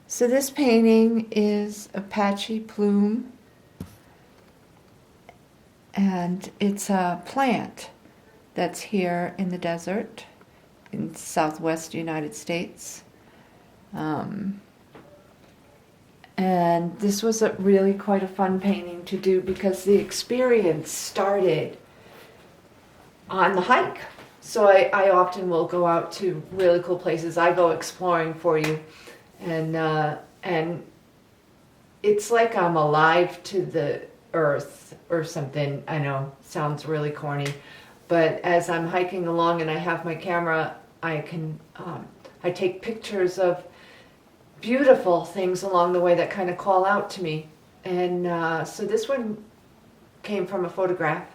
So this painting is Apache Plume, and it's a plant that's here in the desert in southwest United States. And this was really quite a fun painting to do because the experience started on the hike. So I often will go out to really cool places. I go exploring for you, and it's like I'm alive to the earth or something. I know, sounds really corny, but as I'm hiking along and I have my camera, I take pictures of beautiful things along the way that kind of call out to me. And so this one came from a photograph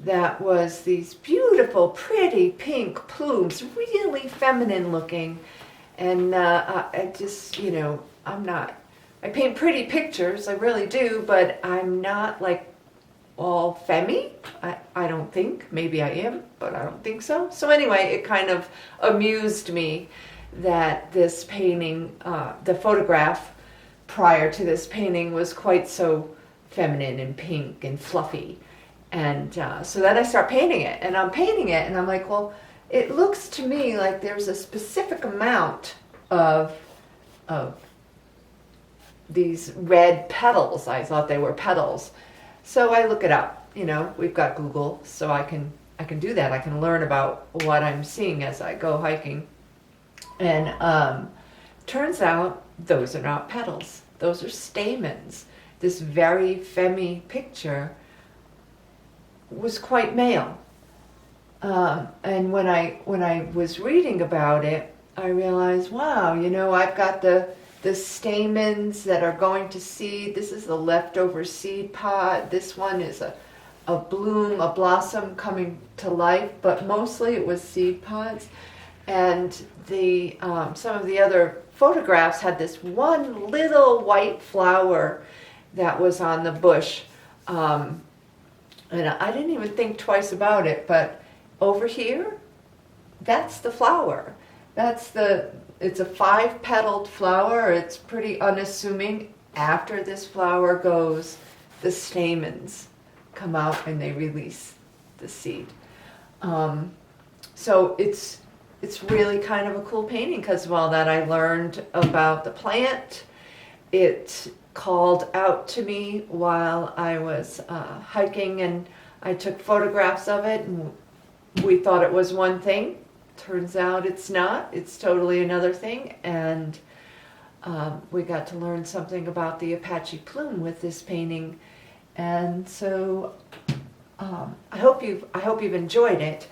that was these beautiful, pretty pink plumes, really feminine looking. And I just, I paint pretty pictures, I really do, but I'm not like all femmy. I don't think. Maybe I am, but I don't think so. So anyway, it kind of amused me that this painting, the photograph prior to this painting was quite so feminine and pink and fluffy. And so then I start painting it, and I'm painting it, and I'm like, well, it looks to me like there's a specific amount of these red petals. I thought they were petals. So I look it up. We've got Google, so I can do that. I can learn about what I'm seeing as I go hiking. And turns out those are not petals. Those are stamens. This very femmy picture was quite male. And when I was reading about it, I realized, wow, I've got the stamens that are going to seed. This is the leftover seed pod. This one is a bloom, a blossom coming to life, but mostly it was seed pods. And the some of the other photographs had this one little white flower that was on the bush. And I didn't even think twice about it, but over here, that's the flower. It's a 5-petaled flower. It's pretty unassuming. After this flower goes, the stamens come out and they release the seed. So it's really kind of a cool painting because of all that I learned about the plant. It called out to me while I was hiking, and I took photographs of it, and we thought it was one thing. Turns out it's not. It's totally another thing. And we got to learn something about the Apache Plume with this painting. And so I hope you've enjoyed it.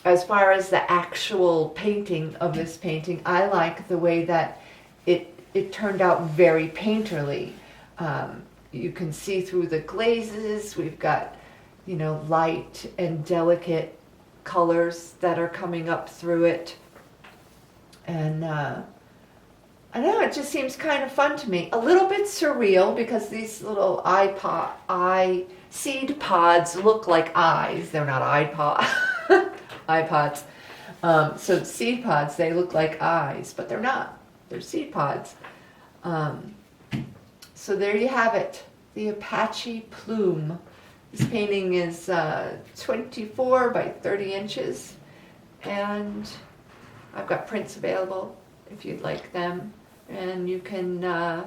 As far as the actual painting of this painting, I like the way that it turned out very painterly. You can see through the glazes. We've got, light and delicate colors that are coming up through it. And I know, it just seems kind of fun to me. A little bit surreal because these little seed pods look like eyes. They're not iPods. So seed pods, they look like eyes, but they're not. They're seed pods. So there you have it, the Apache Plume. This painting is 24 by 30 inches, and I've got prints available if you'd like them. And you can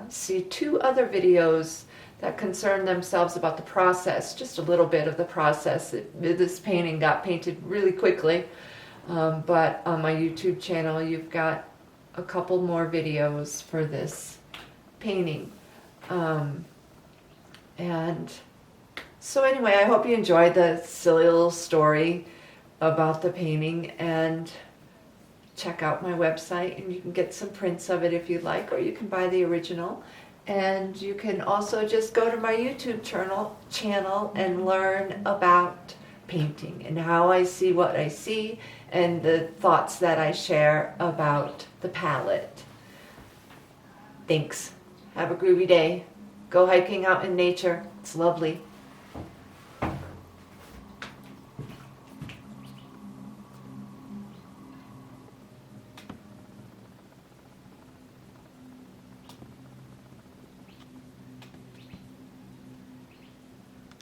see 2 other videos that concern themselves about the process, just a little bit of the process. This painting got painted really quickly, but on my YouTube channel you've got a couple more videos for this painting. And so anyway, I hope you enjoyed the silly little story about the painting, and check out my website and you can get some prints of it if you'd like, or you can buy the original. And you can also just go to my YouTube channel and learn about painting and how I see what I see and the thoughts that I share about the palette. Thanks. Have a groovy day. Go hiking out in nature. It's lovely.